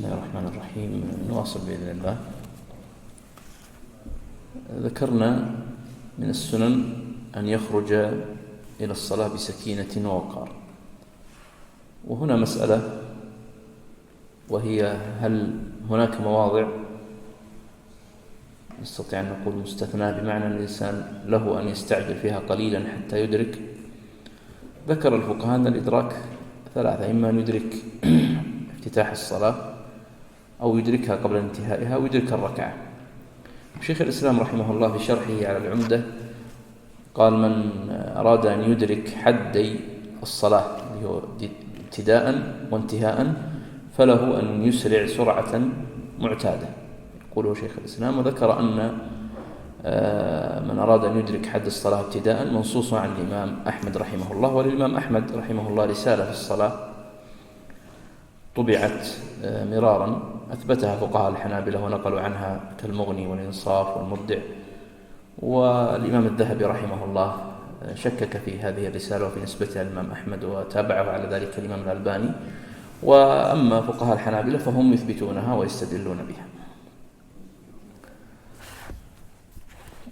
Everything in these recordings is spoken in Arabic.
الله الرحمن الرحيم. نواصل بإذن الله. ذكرنا من السنن أن يخرج إلى الصلاة بسكينة ووقار، وهنا مسألة، وهي هل هناك مواضع نستطيع أن نقول مستثنى، بمعنى أن الإنسان له أن يستعجل فيها قليلا حتى يدرك؟ ذكر الفقهاء أن الإدراك ثلاثة: إما أن يدرك افتتاح الصلاة، أو يدركها قبل انتهائها، أو يدرك الركعة. شيخ الإسلام رحمه الله في شرحه على العمدة قال: من أراد أن يدرك حدي الصلاة اللي هو ابتداء وانتهاء فله أن يسرع سرعة معتادة، يقوله شيخ الإسلام. وذكر أن من أراد أن يدرك حد الصلاة ابتداء منصوص عن الإمام أحمد رحمه الله، وللإمام أحمد رحمه الله رسالة في الصلاة طبعت مرارا أثبتها فقهاء الحنابلة ونقلوا عنها كالمغني والإنصاف والمبدع، والإمام الذهبي رحمه الله شكك في هذه الرسالة وفي نسبتها للإمام أحمد، وتابعه على ذلك الإمام الألباني. وأما فقهاء الحنابلة فهم يثبتونها ويستدلون بها.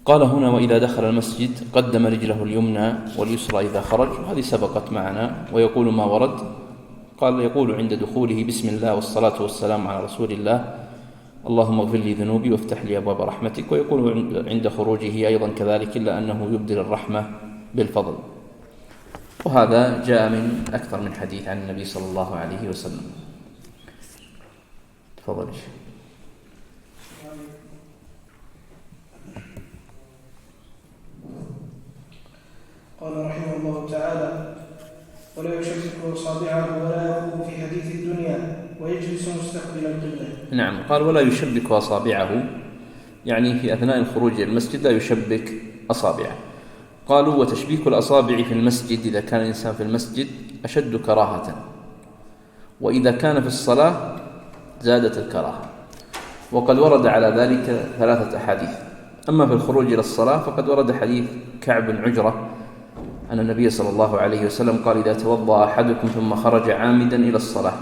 قال هنا: وإذا دخل المسجد قدم رجله اليمنى واليسرى إذا خرج، وهذه سبقت معنا. ويقول ما ورد، قال: يقول عند دخوله: بسم الله والصلاة والسلام على رسول الله، اللهم اغفر لي ذنوبي وافتح لي أبواب رحمتك. ويقول عند خروجه أيضا كذلك، إلا أنه يبدل الرحمة بالفضل. وهذا جاء من أكثر من حديث عن النبي صلى الله عليه وسلم. تفضل. قال رحمه الله تعالى: ولا يشبك أصابعه ولا يقوم في حديث الدنيا ويجلس مستقبل القبلة. نعم، قال: ولا يشبك أصابعه، يعني في أثناء الخروج إلى المسجد لا يشبك أصابعه. قالوا: وتشبيك الأصابع في المسجد إذا كان الإنسان في المسجد أشد كراهة، وإذا كان في الصلاة زادت الكراهة. وقد ورد على ذلك 3 أحاديث. أما في الخروج إلى الصلاة فقد ورد حديث كعب بن عجرة أن النبي صلى الله عليه وسلم قال: إذا توضأ أحدكم ثم خرج عامدا إلى الصلاة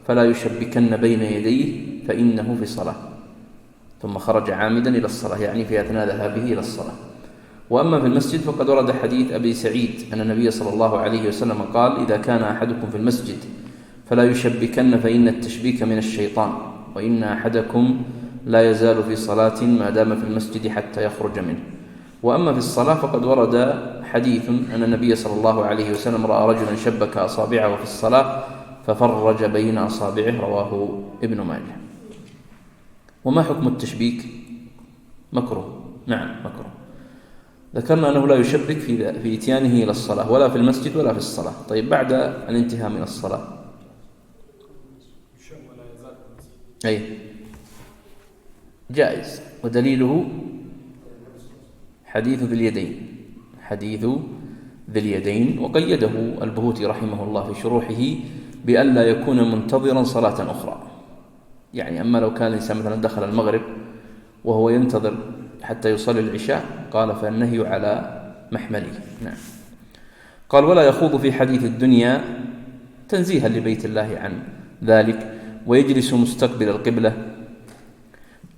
فلا يشبكن بين يديه فإنه في صلاة. ثم خرج عامدا إلى الصلاة، يعني في أثناء ذهابه إلى الصلاة. وأما في المسجد فقد ورد حديث أبي سعيد أن النبي صلى الله عليه وسلم قال: إذا كان أحدكم في المسجد فلا يشبكن فإن التشبيك من الشيطان، وإن أحدكم لا يزال في صلاة ما دام في المسجد حتى يخرج منه. وأما في الصلاة فقد ورد حديث أن النبي صلى الله عليه وسلم رأى رجلا شبك أصابعه في الصلاة ففرج بين أصابعه، رواه ابن ماجه. وما حكم التشبيك؟ مكروه. نعم مكروه. ذكرنا أنه لا يشبك في إتيانه إلى الصلاة، ولا في المسجد ولا في الصلاة. طيب بعد الانتهاء من الصلاة أي جائز، ودليله حديث ذي اليدين، حديث ذي اليدين. وقيده البهوتي رحمه الله في شروحه بأن لا يكون منتظرا صلاة أخرى. يعني أما لو كان الإنسان مثلا دخل المغرب وهو ينتظر حتى يصلي العشاء قال فالنهي على محمله. نعم. قال: ولا يخوض في حديث الدنيا تنزيها لبيت الله عن ذلك، ويجلس مستقبل القبلة،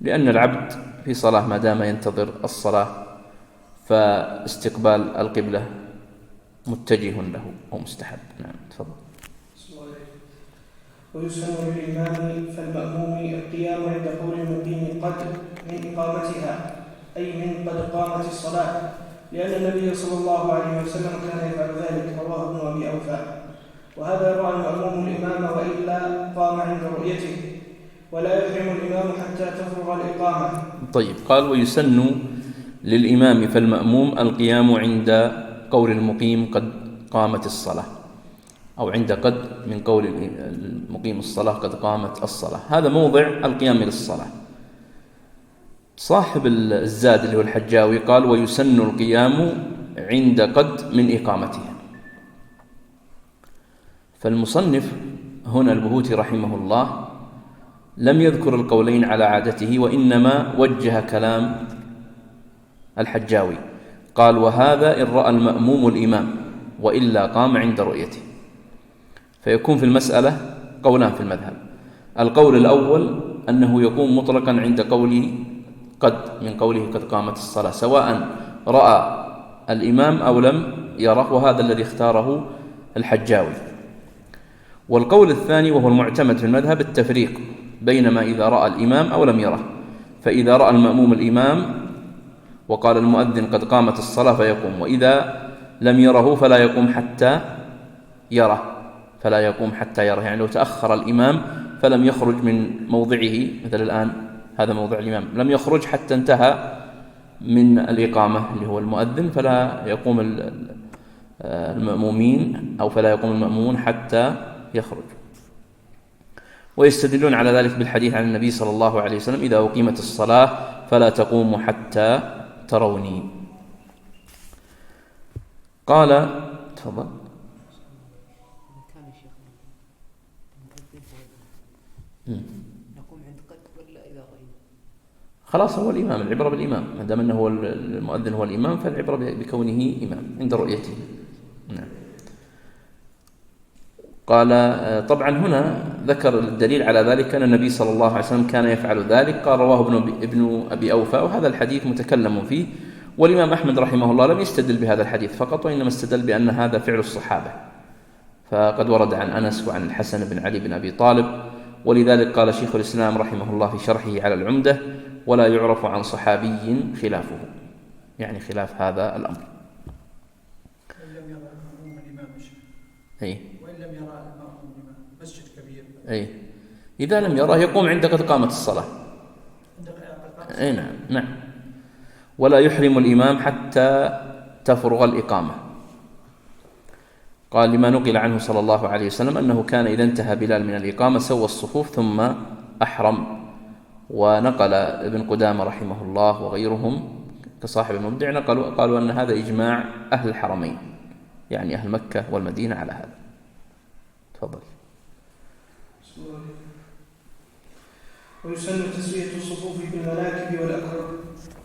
لأن العبد في صلاة ما دام ينتظر الصلاة فاستقبال القبلة متجه له أو مستحب. نعم تفضل. ويسن للإمام فالمأموم القيام عند قول المقيم قد من إقامتها، أي من قد قامت الصلاة، لأن النبي صلى الله عليه وسلم كان يفعل ذلك، رواه ابن أبي أوفى. وهذا يرى المأموم الإمام وإلا قام عند رؤيته، ولا يحرم الإمام حتى تفرغ الإقامة. طيب. قال: ويسن للإمام فالمأموم القيام عند قول المقيم قد قامت الصلاة، أو عند قد من قول المقيم الصلاة قد قامت الصلاة. هذا موضع القيام للصلاة. صاحب الزاد اللي هو الحجاوي قال: ويسن القيام عند قد من إقامتها. فالمصنف هنا البهوتي رحمه الله لم يذكر القولين على عادته، وإنما وجه كلام الحجاوي. قال: وهذا إن رأى المأموم الإمام وإلا قام عند رؤيته. فيكون في المسألة قولان في المذهب: القول الأول أنه يقوم مطلقا عند قوله قد، من قوله قد قامت الصلاة، سواء رأى الإمام أو لم يره، وهذا الذي اختاره الحجاوي. والقول الثاني وهو المعتمد في المذهب التفريق بينما إذا رأى الإمام أو لم يره، فإذا رأى المأموم الإمام وقال المؤذن قد قامت الصلاة فيقوم، وإذا لم يره فلا يقوم حتى يره، يعني لو تأخر الإمام فلم يخرج من موضعه، مثل الآن هذا موضع الإمام، لم يخرج حتى انتهى من الإقامة اللي هو المؤذن، فلا يقوم المأمومين أو فلا يقوم المأمومون حتى يخرج. ويستدلون على ذلك بالحديث عن النبي صلى الله عليه وسلم إذا أقيمت الصلاة فلا تقوموا حتى تروني. قال تفضل. نقوم عند قد ولا إذا غيب؟ خلاص هو الإمام، العبرة بالإمام، ما دام أنه هو المؤذن هو الإمام فالعبرة بكونه إمام عند رؤيته. نعم. قال طبعا هنا ذكر الدليل على ذلك أن النبي صلى الله عليه وسلم كان يفعل ذلك، قال رواه ابن أبي أوفى، وهذا الحديث متكلم فيه، والإمام أحمد رحمه الله لم يستدل بهذا الحديث فقط، وإنما استدل بأن هذا فعل الصحابة، فقد ورد عن أنس وعن الحسن بن علي بن أبي طالب، ولذلك قال شيخ الإسلام رحمه الله في شرحه على العمدة ولا يعرف عن صحابي خلافه، يعني خلاف هذا الأمر. وإن لم يرى المأموم الإمام أي وإن لم يرى المأموم الإمام مسجد كبير، أي إذا لم يرى يقوم عند قد قامت الصلاة. أي نعم نعم. ولا يحرم الإمام حتى تفرغ الإقامة. قال لما نقل عنه صلى الله عليه وسلم أنه كان إذا انتهى بلال من الإقامة سوى الصفوف ثم أحرم. ونقل ابن قدامة رحمه الله وغيرهم كصاحب المبدع قالوا أن هذا إجماع أهل الحرمين، يعني أهل مكة والمدينة على هذا. تفضل. ويسن تسوية الصفوف بالمناكب والأكرم،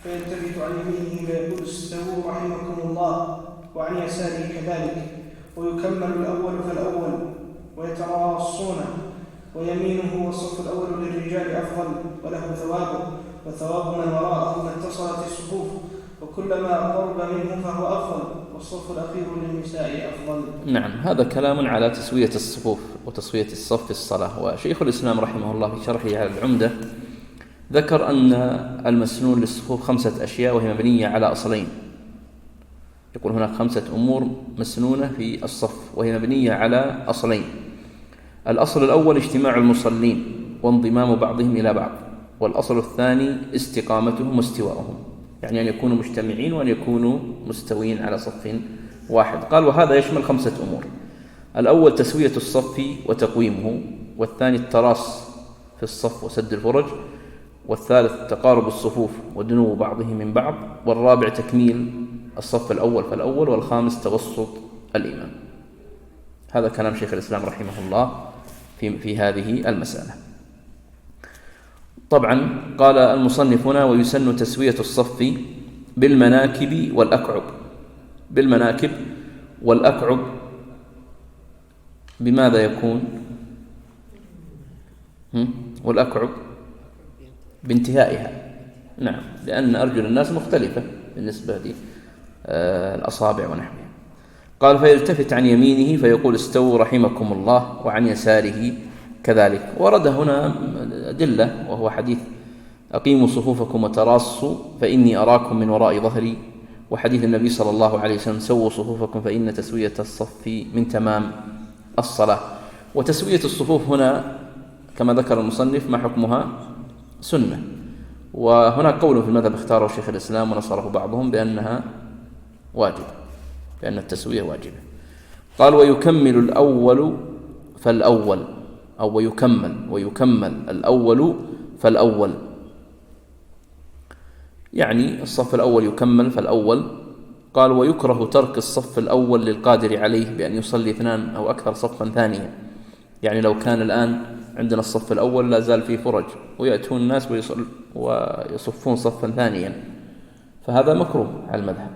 فيلتفت عن يمينه فيقول استووا رحمكم الله، وعن يساره كذلك، ويكمل الأول فالأول ويتراصون، ويمينه والصف الأول للرجال أفضل وله ثوابه، وثواب من وراءه ما اتصلت الصفوف، وكلما قرب منه فهو أفضل، والصف الأخير للنساء أفضل. نعم، هذا كلام على تسوية الصفوف وتسوية الصف في الصلاة. وشيخ الإسلام رحمه الله في شرحه على العمدة ذكر أن المسنون للصفوف 5 أشياء وهي مبنية على أصلين. يقول هناك 5 أمور مسنونة في الصف وهي مبنية على أصلين. الأصل الأول اجتماع المصلين وانضمام بعضهم إلى بعض، والأصل الثاني استقامتهم واستواءهم، يعني أن يكونوا مجتمعين وأن يكونوا مستوين على صف واحد. قال وهذا يشمل 5 أمور. الأول تسوية الصف وتقويمه، والثاني التراص في الصف وسد الفرج، والثالث تقارب الصفوف ودنو بعضهم من بعض، والرابع تكميل الصف الأول فالأول، والخامس توسط الإمام. هذا كلام شيخ الإسلام رحمه الله في هذه المسألة. طبعا قال المصنف هنا ويسن تسوية الصف بالمناكب والأكعب. بالمناكب والأكعب بماذا يكون؟ والأكعب بانتهائها. نعم، لأن أرجل الناس مختلفة بالنسبة للأصابع ونحوها. قال فيلتفت عن يمينه فيقول استووا رحمكم الله، وعن يساره كذلك. ورد هنا أدلة وهو حديث أقيموا صفوفكم وتراصوا فإني أراكم من وراء ظهري، وحديث النبي صلى الله عليه وسلم سووا صفوفكم فإن تسوية الصف من تمام الصلاة. وتسوية الصفوف هنا كما ذكر المصنف ما حكمها؟ سنة. وهناك قول في المذهب اختاره شيخ الإسلام ونصره بعضهم بأنها واجب، بأن التسوية واجبة. قال ويكمل الأول فالأول، أو ويكمل الأول فالأول، يعني الصف الأول يكمل فالأول. قال ويكره ترك الصف الأول للقادر عليه بأن يصلي 2 أو أكثر صفا ثانيا. يعني لو كان الآن عندنا الصف الأول لا زال فيه فرج ويأتون الناس ويصفون صفا ثانيا، فهذا مكروه على المذهب.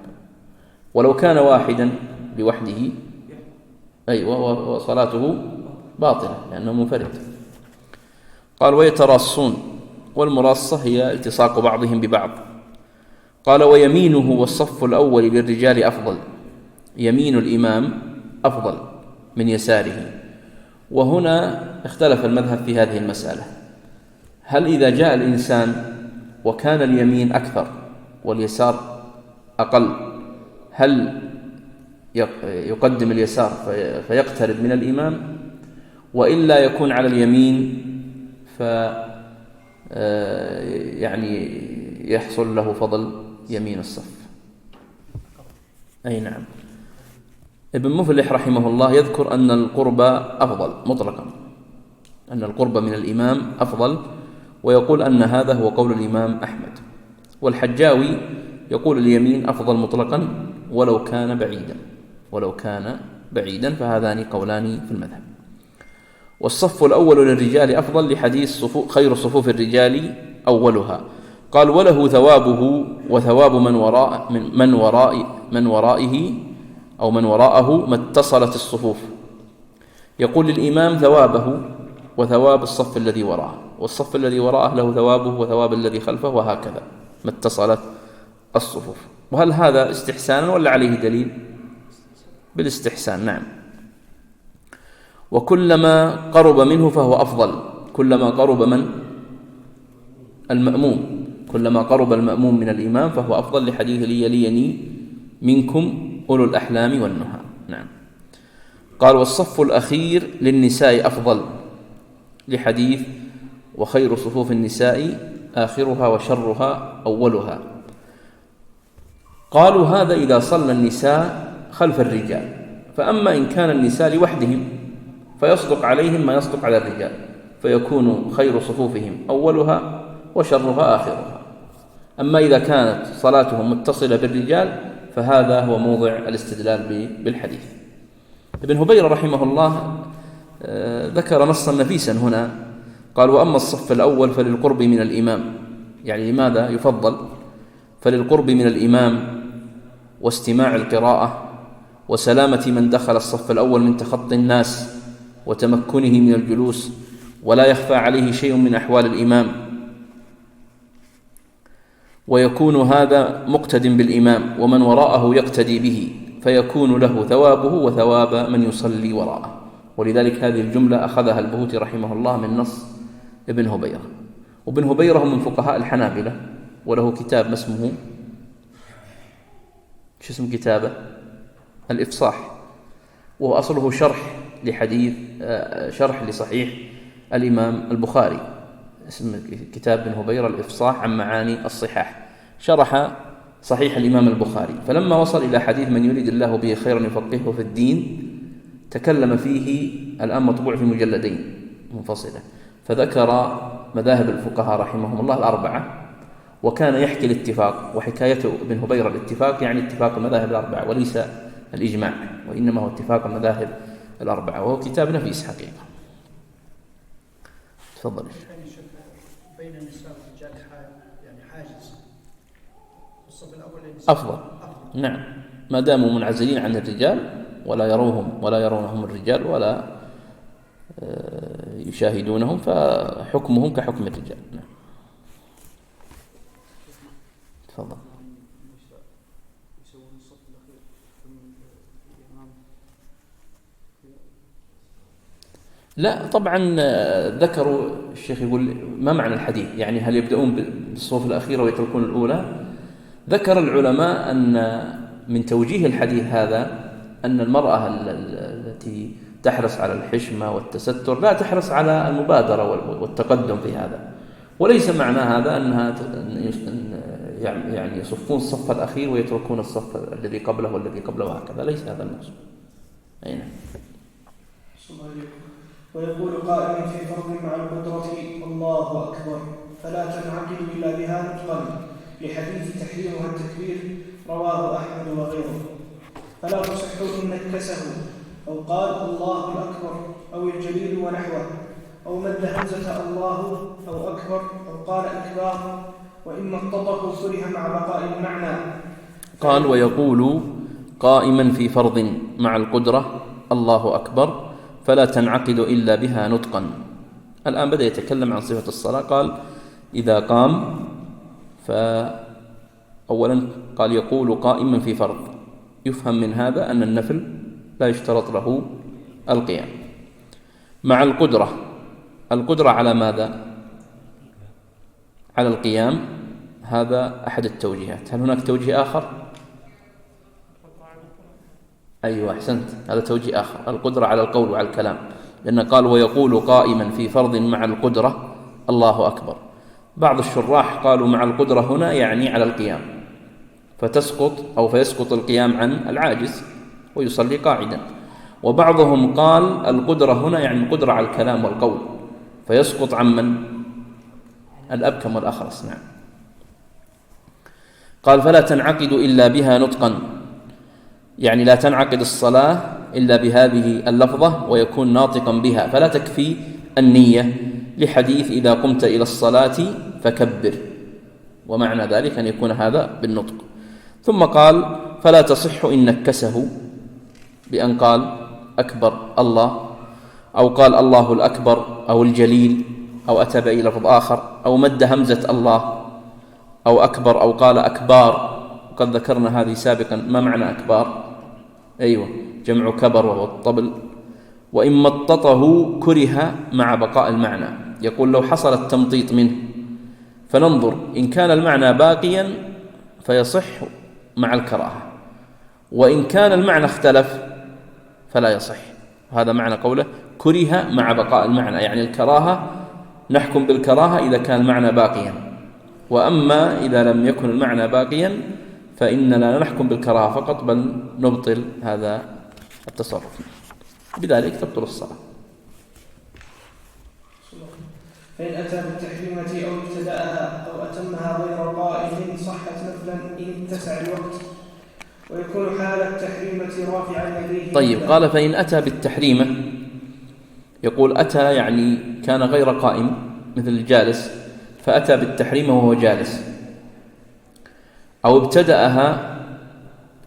ولو كان واحدا لوحده وصلاته باطلة لأنه منفرد. قال ويتراصون، والمراصة هي التصاق بعضهم ببعض. قال ويمينه والصف الأول للرجال أفضل، يمين الإمام أفضل من يساره. وهنا اختلف المذهب في هذه المسألة، هل إذا جاء الإنسان وكان اليمين أكثر واليسار أقل، هل يقدم اليسار فيقترب من الإمام، وإلا يكون على اليمين يعني يحصل له فضل يمين الصف؟ أي نعم. ابن مفلح رحمه الله يذكر أن القرب أفضل مطلقا، أن القرب من الإمام أفضل، ويقول أن هذا هو قول الإمام أحمد. والحجاوي يقول اليمين أفضل مطلقا ولو كان بعيدا، فهذان قولان في المذهب. والصف الأول للرجال أفضل لحديث خير صفوف الرجال أولها. قال وله ثوابه وثواب من وراءه ما اتصلت الصفوف. يقول للإمام ثوابه وثواب الصف الذي وراءه، والصف الذي وراءه له ثوابه وثواب الذي خلفه، وهكذا ما اتصلت الصفوف. وهل هذا استحسانا ولا عليه دليل؟ بالاستحسان، نعم. وكلما قرب منه فهو أفضل، كلما قرب من المأموم، كلما قرب المأموم من الإمام فهو أفضل، لحديث ليليني منكم أولو الأحلام والنهى. نعم. قال والصف الأخير للنساء أفضل لحديث وخير صفوف النساء آخرها وشرها أولها. قالوا هذا إذا صلى النساء خلف الرجال، فأما إن كان النساء لوحدهم فيصدق عليهم ما يصدق على الرجال، فيكون خير صفوفهم أولها وشرها آخرها. أما إذا كانت صلاتهم متصلة بالرجال فهذا هو موضع الاستدلال بالحديث. ابن هبيرة رحمه الله ذكر نصا نفيسا هنا، قال وأما الصف الأول فللقرب من الإمام، يعني لماذا يفضل؟ فللقرب من الإمام واستماع القراءة وسلامة من دخل الصف الأول من تخطي الناس وتمكنه من الجلوس، ولا يخفى عليه شيء من أحوال الإمام، ويكون هذا مقتد بالإمام ومن وراءه يقتدي به، فيكون له ثوابه وثواب من يصلي وراءه. ولذلك هذه الجملة أخذها البهوتي رحمه الله من نص ابن هبيرة. وابن هبيرة من فقهاء الحنابلة، وله كتاب ما اسمه، شو اسم كتابه؟ الإفصاح، وهو أصله شرح لحديث شرح لصحيح الإمام البخاري، اسم كتاب ابن هبيرة الإفصاح عن معاني الصحاح، شرح صحيح الإمام البخاري. فلما وصل إلى حديث من يريد الله به خيرا يفقهه في الدين تكلم فيه، الآن مطبوع في مجلدين منفصلة، فذكر مذاهب الفقهاء رحمهم الله الأربعة، وكان يحكي الاتفاق، وحكايته ابن هبيرة الاتفاق يعني اتفاق المذاهب الأربعة وليس الإجماع، وإنما هو اتفاق المذاهب الأربعة، وهو كتاب نفيس حقيقة. تفضل. بين النساء والرجال يعني حاجز، الصف الأول أفضل، نعم، ما داموا منعزلين عن الرجال ولا يرونهم الرجال ولا يشاهدونهم، فحكمهم كحكم الرجال. نعم. تفضل. لا طبعا، ذكروا الشيخ يقول ما معنى الحديث، يعني هل يبدأون بالصفوف الأخيرة ويتركون الأولى؟ ذكر العلماء أن من توجيه الحديث هذا أن المرأة التي تحرص على الحشمة والتستر لا تحرص على المبادرة والتقدم في هذا، وليس معنى هذا أنها يعني يصفون الصف الأخير ويتركون الصف الذي قبله والذي قبله وهكذا، ليس هذا المقصود. أي نعم. ويقول قائما في فرض مع القدرة الله أكبر فلا تنعقد إلا بها نطقا، لحديث تحريمها التكبير رواه أحمد وغيره. فلا تصح إن نكسه أو قال الله الأكبر أو الجليل ونحوه، أو مد همزة الله أو أكبر أو قال أكبر، وإما التطق كره مع بقاء المعنى. قال ويقول قائما في فرض مع القدرة الله أكبر فلا تنعقد إلا بها نطقا، الآن بدأ يتكلم عن صفة الصلاة. قال إذا قام، فأولا قال يقول قائما في فرض، يفهم من هذا أن النفل لا يشترط له القيام. مع القدرة على ماذا؟ على القيام. هذا أحد التوجيهات. هل هناك توجيه آخر؟ أيوة أحسنت، هذا توجيه آخر، القدرة على القول وعلى الكلام، لأن قال ويقول قائما في فرض مع القدرة الله أكبر. بعض الشراح قالوا مع القدرة هنا يعني على القيام، فيسقط القيام عن العاجز ويصلي قاعدا. وبعضهم قال القدرة هنا يعني القدرة على الكلام والقول، فيسقط عن من؟ الأبكم والأخرس. نعم. قال فلا تنعقد إلا بها نطقا، يعني لا تنعقد الصلاة إلا بهذه اللفظة ويكون ناطقا بها، فلا تكفي النية، لحديث إذا قمت إلى الصلاة فكبر، ومعنى ذلك أن يكون هذا بالنطق. ثم قال فلا تصح إن نكسه بأن قال أكبر الله، أو قال الله الأكبر أو الجليل، أو أتى بأي لفظ آخر، أو مد همزة الله، أو أكبر، أو قال أكبار. وقد ذكرنا هذه سابقا. ما معنى أكبار؟ أيوة جمع كبر وهو الطبل. وإن مططه كره مع بقاء المعنى، يقول لو حصل التمطيط منه فننظر إن كان المعنى باقيا فيصح مع الكراهة، وإن كان المعنى اختلف فلا يصح. هذا معنى قوله كره مع بقاء المعنى، يعني الكراهة نحكم بالكراهة إذا كان المعنى باقيا، وأما إذا لم يكن المعنى باقيا فإننا لا نحكم بالكراهة فقط، بل نبطل هذا التصرف، بذلك تبطل الصلاة. فإن أتى بالتحريمة أو ابتدأها أو أتمها غير قائم صحت نفلا إن اتسع الوقت، ويكون حال التحريمة رافعا يديه. طيب، قال فإن أتى بالتحريمة، يقول أتى يعني كان غير قائم مثل الجالس، فأتى بالتحريمة وهو جالس، أو ابتدأها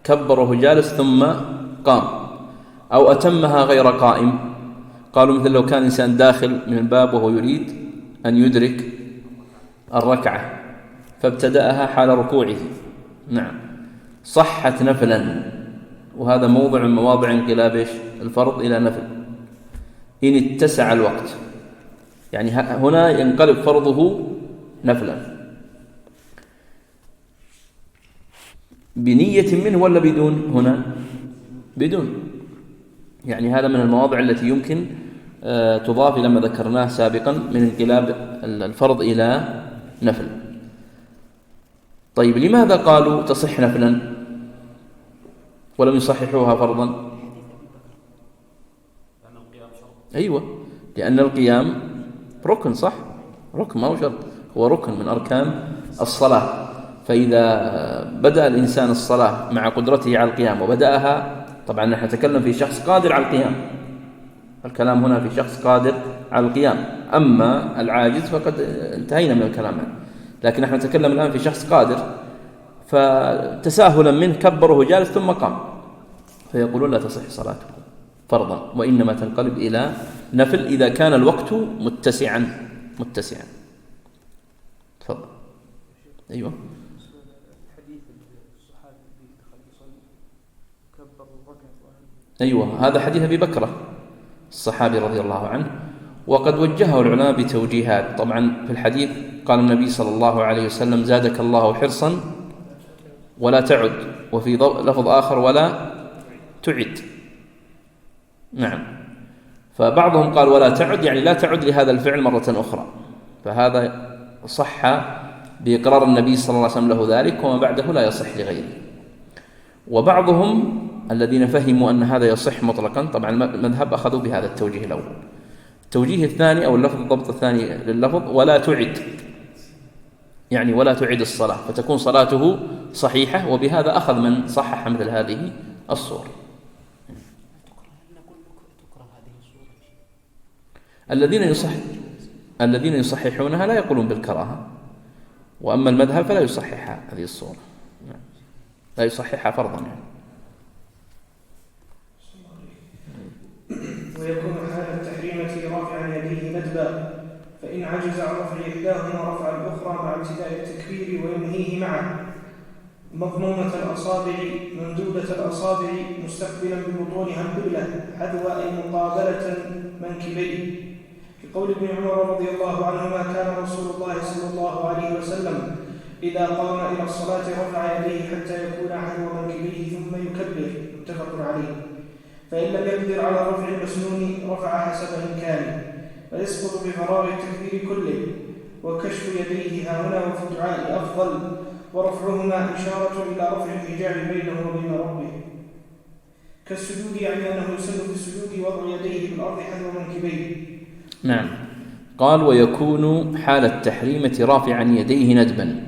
كبر وهو جالس ثم قام، أو أتمها غير قائم. قالوا مثل لو كان إنسان داخل من الباب وهو يريد أن يدرك الركعة فابتدأها حال ركوعه، نعم، صحت نفلا. وهذا موضع من مواضع انقلاب الفرض إلى نفل إن اتسع الوقت، يعني هنا ينقلب فرضه نفلا بنية منه ولا بدون؟ هنا بدون، يعني هذا من المواضع التي يمكن تضاف إلى ما ذكرناه سابقا من انقلاب الفرض إلى نفل. طيب، لماذا قالوا تصح نفلا ولم يصححوها فرضا؟ أيوة، لأن القيام ركن، صح؟ ركن ما هو شرط، هو ركن من أركان الصلاة. فإذا بدأ الإنسان الصلاة مع قدرته على القيام وبدأها، طبعا نحن نتكلم في شخص قادر على القيام، الكلام هنا في شخص قادر على القيام، أما العاجز فقد انتهينا من الكلام عنه، لكن نحن نتكلم الآن في شخص قادر، فتساهلا منه كبره جالس ثم قام، فيقولون لا تصح صلاته فرضا، وإنما تنقلب إلى نفل إذا كان الوقت متسعا. تفضل. أيوة. أيوة، هذا حديث أبي بكرة الصحابي رضي الله عنه، وقد وجهه العلماء بتوجيهات. طبعا في الحديث قال النبي صلى الله عليه وسلم زادك الله حرصا ولا تعد، وفي لفظ آخر ولا تعد. نعم، فبعضهم قال ولا تعد يعني لا تعد لهذا الفعل مرة أخرى، فهذا صح بإقرار النبي صلى الله عليه وسلم له ذلك، وما بعده لا يصح لغيره. وبعضهم الذين فهموا أن هذا يصح مطلقا، طبعا المذهب أخذوا بهذا التوجيه الأول. التوجيه الثاني أو اللفظ، الضبط الثاني لللفظ ولا تعد، يعني ولا تعد الصلاة، فتكون صلاته صحيحة، وبهذا أخذ من صحح مثل هذه الصور. الذين يصححونها لا يقولون بالكراهة، وأما المذهب فلا يصحح هذه الصورة، لا يصححها فرضا يعني. ويكون حال التحريمة رافعا يديه ندبا فإن عجز عن رفع إحداهما رفع الأخرى مع ابتداء التكبير وينهيه معه. مضمومة الأصابع ممدودة الأصابع مستقبلا ببطونها القبلة حذو أي مقابلة منكبيه، في قول ابن عمر رضي الله عنهما كان رسول الله صلى الله عليه وسلم إذا قام إلى الصلاة رفع يديه حتى يكون حذو منكبيه ثم يكبر، متفق عليه. فإن لم يقدر على رفع المسنون رفع حسب إمكانه، فيسقط بفراغ التكبير كله، وكشف يديه هاهنا وفي الدعاء أفضل، ورفعهما إشارة إلى رفع الحجاب بينه وبين ربه. كالسجود يعني أنه يسن في السجود وضع يديه بالأرض حذو منكبيه. نعم. قال ويكون حال التحريمة رافعا يديه ندبا.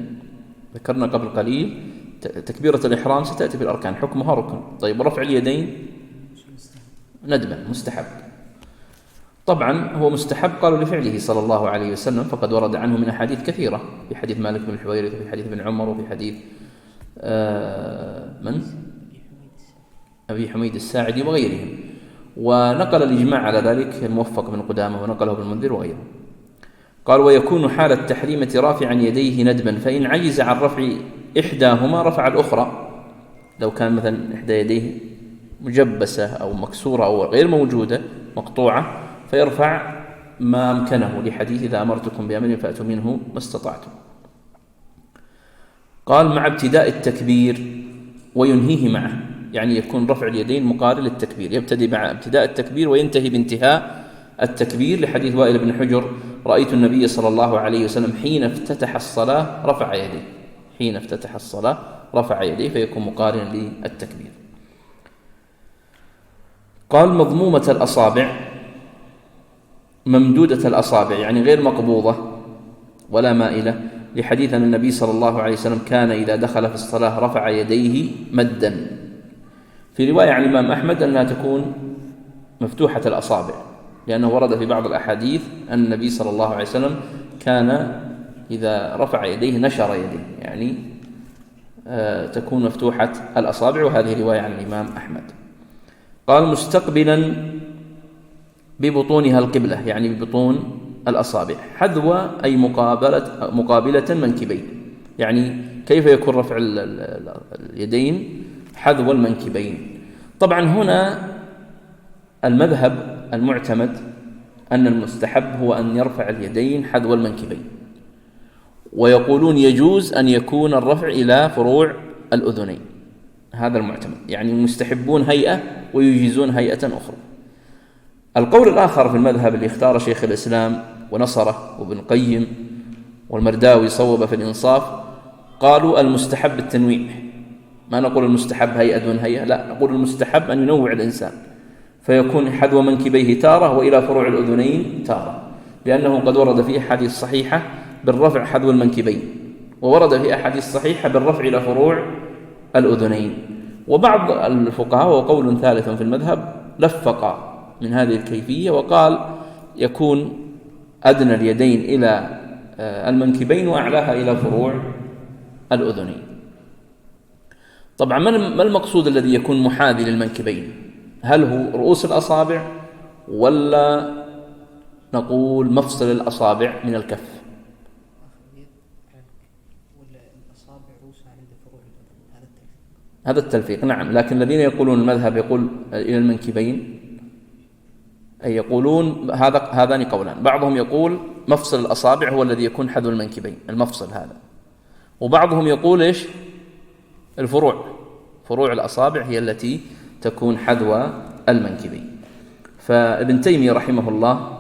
ذكرنا قبل قليل تكبيرة الإحرام ستأتي في الأركان حكمها ركن. طيب رفع اليدين ندبا مستحب. طبعا هو مستحب قالوا لفعله صلى الله عليه وسلم، فقد ورد عنه من أحاديث كثيرة، في حديث مالك بن الحويرث وفي حديث ابن عمر وفي حديث أبي حميد الساعدي وغيرهم، ونقل الإجماع على ذلك الموفق بن قدامة ونقله ابن المنذر وغيره. قال ويكون حال التحريمة رافعا يديه ندبا، فإن عجز عن رفع إحداهما رفع الأخرى. لو كان مثلا إحدى يديه مجبسة أو مكسورة أو غير موجودة مقطوعة فيرفع ما أمكنه، لحديث إذا أمرتكم بأمر فأتوا منه ما استطعتم. قال مع ابتداء التكبير وينهيه معه، يعني يكون رفع اليدين مقارن للتكبير، يبتدي مع ابتداء التكبير وينتهي بانتهاء التكبير، لحديث وائل بن حجر رأيت النبي صلى الله عليه وسلم حين افتتح الصلاة رفع يديه، حين افتتح الصلاة رفع يديه، فيكون مقارنا للتكبير. قال مضمومة الأصابع ممدودة الأصابع، يعني غير مقبوضة ولا مائلة، لحديث أن النبي صلى الله عليه وسلم كان إذا دخل في الصلاة رفع يديه مدا. في رواية عن الإمام أحمد أنها تكون مفتوحة الأصابع، لأنه ورد في بعض الأحاديث أن النبي صلى الله عليه وسلم كان إذا رفع يديه نشر يديه، يعني تكون مفتوحة الأصابع، وهذه رواية عن الإمام أحمد. قال مستقبلا ببطونها القبلة، يعني ببطون الأصابع، حذو أي مقابلة منكبين، يعني كيف يكون رفع اليدين حذو المنكبين. طبعا هنا المذهب المعتمد أن المستحب هو أن يرفع اليدين حذو المنكبين، ويقولون يجوز أن يكون الرفع إلى فروع الأذنين، هذا المعتمد، يعني المستحبون هيئة ويجيزون هيئة أخرى. القول الآخر في المذهب اللي اختار شيخ الإسلام ونصره وابن القيم والمرداوي صوب في الإنصاف، قالوا المستحب التنويع، ما نقول المستحب هيئة دون هيئة، لا، نقول المستحب أن ينوع الإنسان، فيكون حذو منكبيه تارة وإلى فروع الأذنين تارة، لأنه قد ورد في أحاديث صحيحة بالرفع حذو المنكبين، وورد في أحاديث صحيحة بالرفع إلى فروع الأذنين. وبعض الفقهاء وقول ثالث في المذهب لفق من هذه الكيفية وقال يكون أدنى اليدين إلى المنكبين وأعلاها إلى فروع الأذنين. طبعا ما المقصود الذي يكون محاذي للمنكبين؟ هل هو رؤوس الأصابع ولا نقول مفصل الأصابع من الكف؟ هذا التلفيق، نعم. لكن الذين يقولون المذهب يقول إلى المنكبين، أي يقولون هذان قولان، بعضهم يقول مفصل الأصابع هو الذي يكون حذو المنكبين، المفصل هذا، وبعضهم يقول إيش؟ فروع الأصابع هي التي تكون حذو المنكبين. فابن تيمية رحمه الله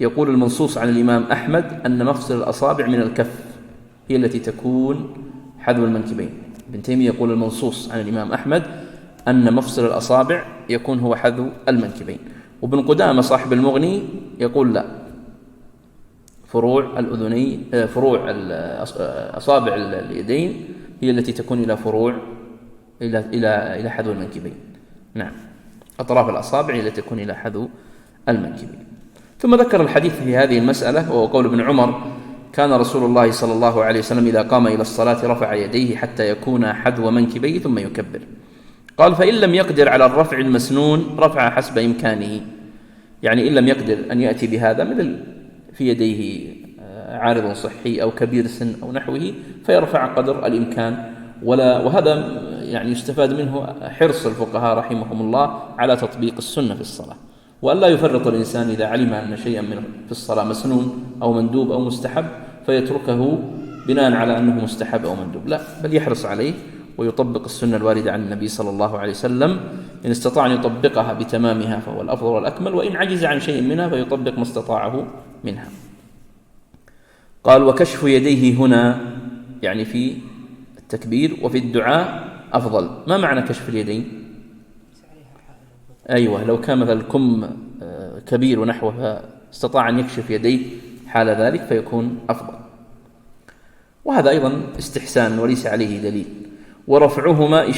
يقول المنصوص عن الإمام أحمد أن مفصل الأصابع من الكف هي التي تكون حذو المنكبين. ابن تيمية يقول المنصوص عن الإمام أحمد أن مفصل الأصابع يكون هو حذو المنكبين. وابن قدامة صاحب المغني يقول لا، فروع الأذنين، فروع أصابع اليدين هي التي تكون إلى فروع إلى حذو المنكبين. نعم، أطراف الأصابع هي التي تكون إلى حذو المنكبين. ثم ذكر الحديث في هذه المسألة، وهو قول ابن عمر كان رسول الله صلى الله عليه وسلم إذا قام إلى الصلاة رفع يديه حتى يكون حذو منكبيه ثم يكبر. قال فإن لم يقدر على الرفع المسنون رفع حسب إمكانه، يعني إن لم يقدر أن يأتي بهذا، مثل في يديه عارض صحي أو كبير سن أو نحوه، فيرفع قدر الإمكان. وهذا يعني يستفاد منه حرص الفقهاء رحمهم الله على تطبيق السنة في الصلاة، وأن لا يفرط الإنسان إذا علم أن شيئا في الصلاة مسنون أو مندوب أو مستحب فيتركه بناء على أنه مستحب أو مندوب، لا، بل يحرص عليه ويطبق السنة الواردة عن النبي صلى الله عليه وسلم. إن استطاع أن يطبقها بتمامها فهو الأفضل والأكمل، وإن عجز عن شيء منها فيطبق ما استطاعه منها. قال: وكشف يديه هنا يعني في التكبير وفي الدعاء أفضل. ما معنى كشف اليدين؟ أيوة، لو كان مثل الكم كبير ونحوه فاستطاع أن يكشف يديه حال ذلك فيكون أفضل. وهذا أيضا استحسان وليس عليه دليل. ورفعهما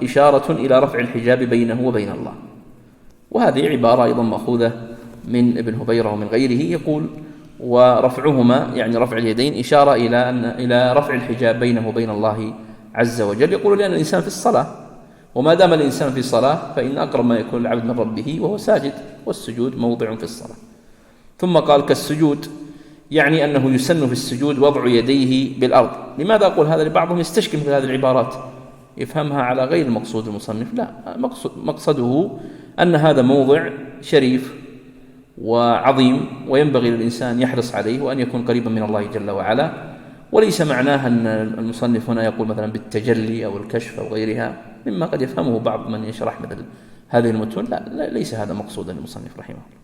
إشارة إلى رفع الحجاب بينه وبين الله. وهذه عبارة أيضا مأخوذة من ابن هبيرة ومن غيره، يقول: ورفعهما يعني رفع اليدين إشارة إلى رفع الحجاب بينه وبين الله عز وجل. يقول لأن الإنسان في الصلاة، وما دام الإنسان في صلاة فإن أقرب ما يكون العبد من ربه وهو ساجد، والسجود موضع في الصلاة. ثم قال: كالسجود، يعني أنه يسن في السجود وضع يديه بالأرض. لماذا أقول هذا؟ لبعضهم يستشكل في هذه العبارات، يفهمها على غير المقصود المصنف. لا، مقصده أن هذا موضع شريف وعظيم، وينبغي للإنسان يحرص عليه وأن يكون قريبا من الله جل وعلا. وليس معناه أن المصنف هنا يقول مثلا بالتجلي أو الكشف أو غيرها مما قد يفهمه بعض من يشرح مثل هذه المتون. لا، ليس هذا مقصودا للمصنف رحمه الله.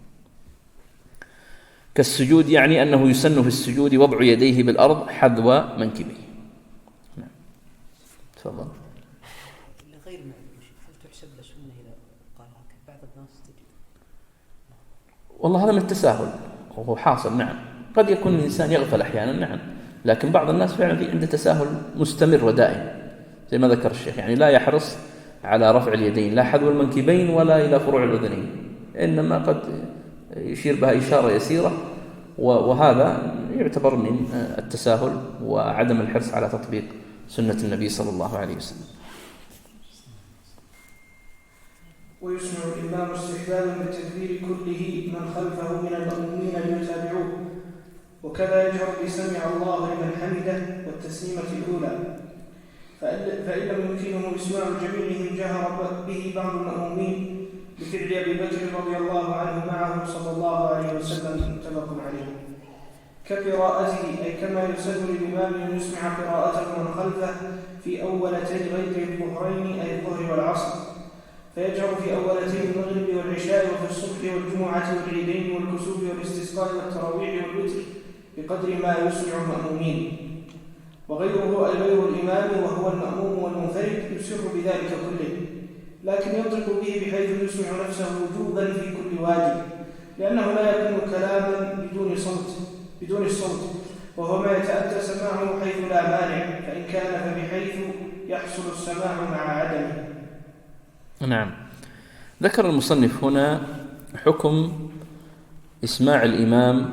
كالسجود يعني أنه يسن في السجود وضع يديه بالأرض حذو منكبيه. نعم، تفضل. لغير معلوم، هل تحسب سنة إذا قال هكذا؟ بعض الناس تجد. والله هذا من التساهل وهو حاصل. نعم، قد يكون الإنسان يغفل أحيانا، نعم، لكن بعض الناس فعلا عنده تساهل مستمر ودائم زي ما ذكر الشيخ، يعني لا يحرص على رفع اليدين لا حذو المنكبين ولا إلى فروع الأذنين، إنما قد يشير بها إشارة يسيرة، وهذا يعتبر من التساهل وعدم الحرص على تطبيق سنة النبي صلى الله عليه وسلم. ويسمع الإمام استحبابا بالتكبير كله من خلفه من المأمومين ليتابعوه، وكذا يجهر بسمع الله لمن حمده والتسليمة الأولى، فإن لم يمكنه إسماع جميعهم جهر به بعض المأمومين بفعل أبي بكر رضي الله عنه معه صلى الله عليه وسلم، متفق عليه. كقراءته، أي كما يسن للإمام أن يسمع قراءته من خلفه في أولتي غير الظهرين أي الظهر والعصر، فيجهر في أولتي المغرب والعشاء وفي الصبح والجمعة والعيدين والكسوف والاستسقاء والتراويح والوتر بقدر ما يسمع المأمومين. وغيره أي غير الإمام وهو المأموم والمنفرد يسر بذلك كله، لكن ينطق به بحيث يسمع نفسه وجوبا في كل واجب، لأنه لا يكون كلاما بدون الصوت، وهو ما يتأتى سماعه حيث لا مانع، فإن كان فبحيث يحصل السماع مع عدمه. نعم، ذكر المصنف هنا حكم إسماع الإمام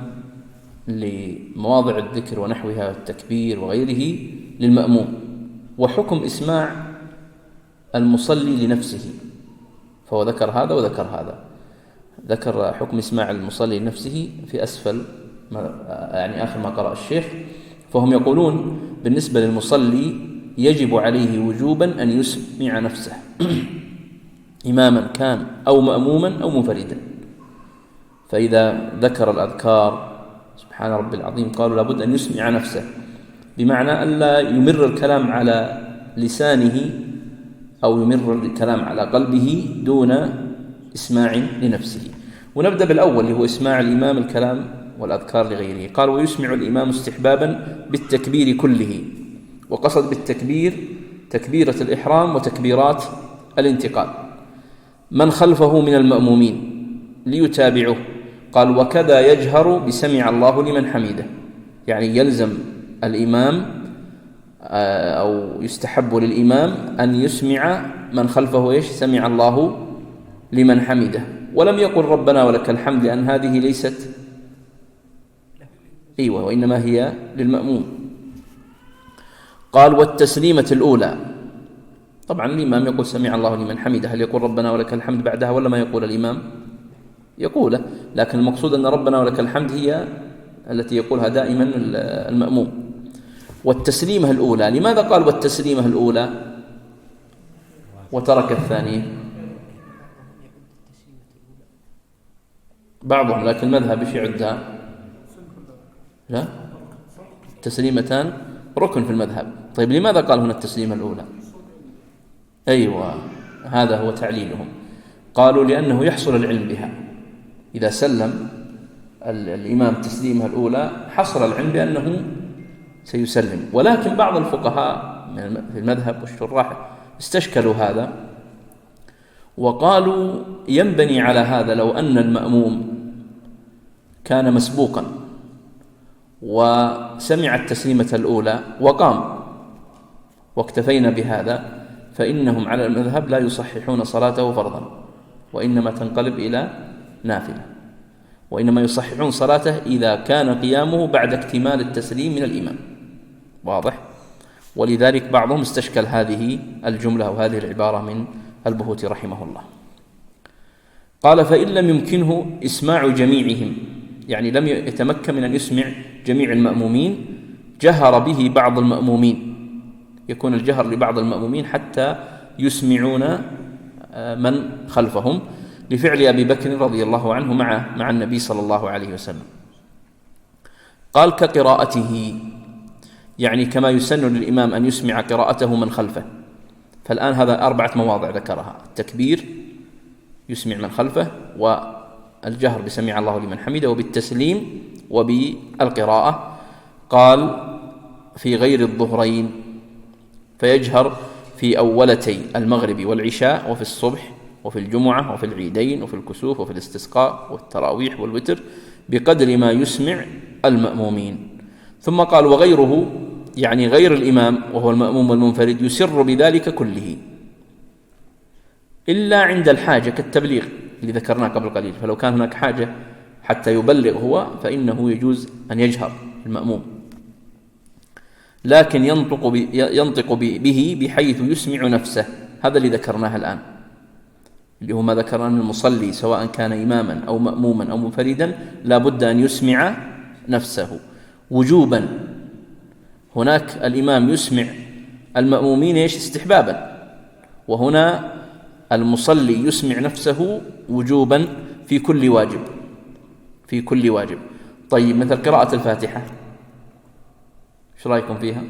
لمواضع الذكر ونحوها التكبير وغيره للمأموم، وحكم إسماع المصلي لنفسه، فهو ذكر هذا وذكر هذا. ذكر حكم إسماع المصلي لنفسه في أسفل يعني آخر ما قرأ الشيخ، فهم يقولون بالنسبة للمصلي يجب عليه وجوبا أن يسمع نفسه إماما كان أو مأموما أو منفردا. فإذا ذكر الأذكار سبحان ربي العظيم قالوا لابد أن يسمع نفسه، بمعنى أن لا يمر الكلام على لسانه أو يمر الكلام على قلبه دون إسماع لنفسه. ونبدأ بالأول اللي هو إسماع الإمام الكلام والأذكار لغيره. قال: ويسمع الإمام استحبابا بالتكبير كله، وقصد بالتكبير تكبيرة الإحرام وتكبيرات الانتقال، من خلفه من المأمومين ليتابعه. قال: وكذا يجهر بسمع الله لمن حمده، يعني يلزم الإمام أو يستحب للإمام أن يسمع من خلفه إيش؟ سمع الله لمن حمده، ولم يقل ربنا ولك الحمد، لأن هذه ليست وإنما هي للمأموم. قال: والتسليمة الأولى، طبعا الإمام يقول سمع الله لمن حمده، هل يقول ربنا ولك الحمد بعدها ولا ما يقول الإمام؟ يقوله، لكن المقصود أن ربنا ولك الحمد هي التي يقولها دائما المأموم. والتسليمة الأولى، لماذا قال والتسليمة الأولى وترك الثانية؟ بعضهم، لكن المذهب ايش يعدها؟ لا، التسليمتان ركن في المذهب. طيب لماذا قال هنا التسليمة الأولى؟ أيوة، هذا هو تعليلهم. قالوا لأنه يحصل العلم بها، إذا سلم الإمام التسليمة الأولى حصل العلم بأنه سيسلم. ولكن بعض الفقهاء في المذهب والشراح استشكلوا هذا وقالوا ينبني على هذا لو أن المأموم كان مسبوقا وسمع التسليمة الأولى وقام واكتفينا بهذا، فإنهم على المذهب لا يصححون صلاته فرضا، وإنما تنقلب إلى نافلة، وإنما يصححون صلاته إذا كان قيامه بعد اكتمال التسليم من الإمام. واضح؟ ولذلك بعضهم استشكل هذه الجملة أو هذه العبارة من البهوتي رحمه الله. قال فإن لم يمكنه إسماع جميعهم، يعني لم يتمكن من أن يسمع جميع المأمومين، جهر به بعض المأمومين، يكون الجهر لبعض المأمومين حتى يسمعون من خلفهم، لفعل أبي بكر رضي الله عنه مع النبي صلى الله عليه وسلم. قال كقراءته، يعني كما يسن للإمام أن يسمع قراءته من خلفه. فالآن هذا 4 مواضع ذكرها: التكبير يسمع من خلفه، والجهر بسمع الله لمن حمده، وبالتسليم، وبالقراءة. قال في غير الظهرين، فيجهر في أولتي المغرب والعشاء، وفي الصبح، وفي الجمعة، وفي العيدين، وفي الكسوف، وفي الاستسقاء والتراويح والوتر، بقدر ما يسمع المأمومين. ثم قال وغيره، يعني غير الإمام وهو المأموم والمنفرد، يسر بذلك كله إلا عند الحاجة كالتبليغ اللي ذكرناه قبل قليل. فلو كان هناك حاجة حتى يبلغ هو فإنه يجوز أن يجهر المأموم، لكن ينطق به بحيث يسمع نفسه. هذا اللي ذكرناه الآن، اللي هو ما ذكرنا أن المصلي سواء كان إماما أو مأموما أو منفردا لا بد أن يسمع نفسه وجوبا. هناك الإمام يسمع المأمومين استحبابا، وهنا المصلي يسمع نفسه وجوبا في كل واجب، في كل واجب. طيب مثل قراءة الفاتحة، ايش رايكم فيها؟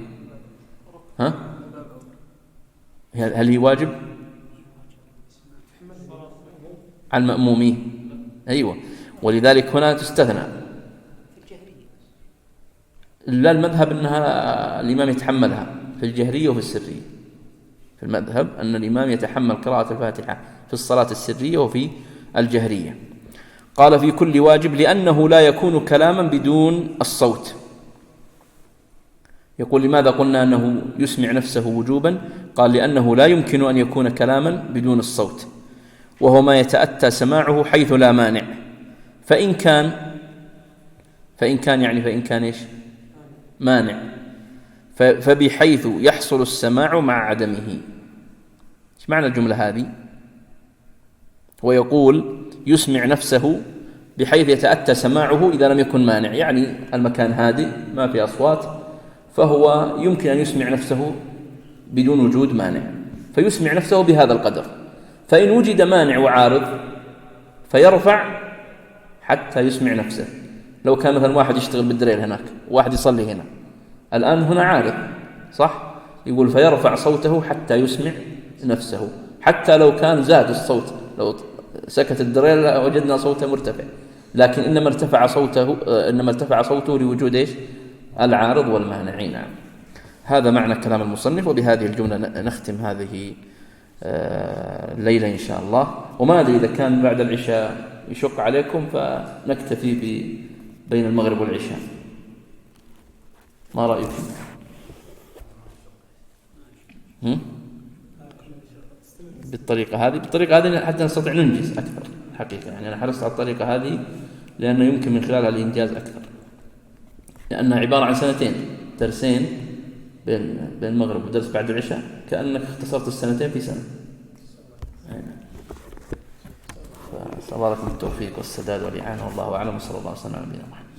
هل هي واجب على المأمومين؟ أيوة، ولذلك هنا تستثنى. لا، المذهب أنها الإمام يتحملها في الجهرية وفي السرية. في المذهب أن الإمام يتحمل قراءة الفاتحة في الصلاة السرية وفي الجهرية. قال في كل واجب لأنه لا يكون كلاما بدون الصوت. يقول لماذا قلنا أنه يسمع نفسه وجوبا؟ قال لأنه لا يمكن أن يكون كلاما بدون الصوت، وهو ما يتأتى سماعه حيث لا مانع. فإن كان إيش؟ مانع، فبحيث يحصل السماع مع عدمه. ايش معنى الجملة هذه؟ ويقول يسمع نفسه بحيث يتأتى سماعه إذا لم يكن مانع، يعني المكان هادئ ما في أصوات، فهو يمكن أن يسمع نفسه بدون وجود مانع، فيسمع نفسه بهذا القدر. فإن وجد مانع وعارض فيرفع حتى يسمع نفسه. لو كان مثلا واحد يشتغل بالدرير هناك وواحد يصلي هنا، الآن هنا عارض، صح؟ يقول فيرفع صوته حتى يسمع نفسه، حتى لو كان زاد الصوت، لو سكت الدرير وجدنا صوته مرتفع، لكن إنما ارتفع صوته لوجود إيش؟ العارض والمانع. نعم، هذا معنى كلام المصنف. وبهذه الجملة نختم هذه الليلة إن شاء الله. وما أدري إذا كان بعد العشاء يشق عليكم فنكتفي بين المغرب والعشاء، ما رأيكم؟ بالطريقة هذه حتى نستطيع ننجز أكثر حقيقة. يعني أنا حرصت على الطريقة هذه لأنه يمكن من خلالها الإنجاز أكثر، لأنها عبارة عن 2 درسين بين المغرب ودرس بعد العشاء، كأنك اختصرت 2 في سنة. الله لكم التوفيق والسداد والإعانة، والله أعلم، وصلى الله وسلم على نبينا محمد.